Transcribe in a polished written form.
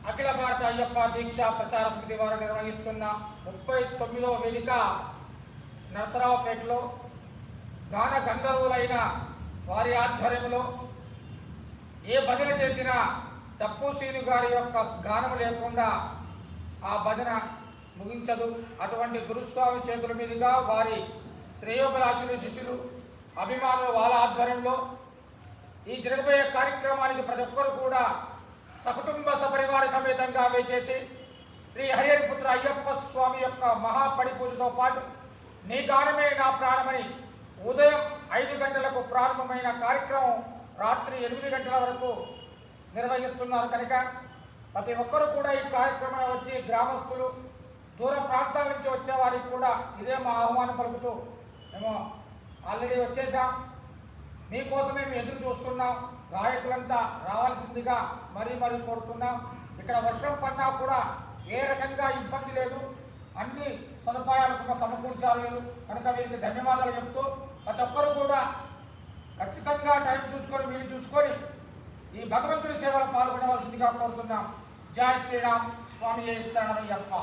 అఖిల భారత అయ్యప్ప దీక్ష ప్రచార సమితి వారు నిర్వహిస్తున్న 39వ వేదిక నరసరావుపేటలో గాన గంధర్వులైన వారి ఆధ్వర్యంలో ఏ భజన చేసినా డప్పు సీను గారి యొక్క గానం లేకుండా ఆ భజన ముగించదు. అటువంటి గురుస్వామి చేతుల మీదుగా వారి శ్రేయోభిలాషులు, శిష్యులు, అభిమానులు వాళ్ళ ఆధ్వర్యంలో ఈ జరగబోయే కార్యక్రమానికి ప్రతి ఒక్కరు కూడా సకుటుంబ సపరివార సమేతంగా వేచేసి శ్రీ హరిహరిపుత్ర అయ్యప్ప స్వామి యొక్క మహాపడి పూజతో పాటు నీ గానమే నా ప్రాణమని ఉదయం 5 గంటలకు ప్రారంభమైన కార్యక్రమం రాత్రి 8 గంటల వరకు నిర్వహిస్తున్నారు కనుక ప్రతి ఒక్కరూ కూడా ఈ కార్యక్రమంలో వచ్చి గ్రామస్తులు, దూర ప్రాంతాల నుంచి వచ్చే వారికి కూడా ఇదే మా ఆహ్వానం పలుకుతూ మేము ఆల్రెడీ వచ్చేసాం, మీకోసమే మేము ఎదురు చూస్తున్నాం, గాయకులంతా రావాల్సిందిగా మరీ కోరుతున్నాం. ఇక్కడ వర్షం పడినా కూడా ఏ రకంగా ఇబ్బంది లేదు, అన్ని సదుపాయాలకు సమకూర్చాలి కనుక వీరికి ధన్యవాదాలు చెప్తూ ప్రతి ఒక్కరు కూడా ఖచ్చితంగా టైం చూసుకొని వీలు చూసుకొని ఈ భగవంతుడి సేవలో పాల్గొనవలసిందిగా కోరుతున్నాం. జై శ్రీరామ్, స్వామి శరణమయ్యప్ప.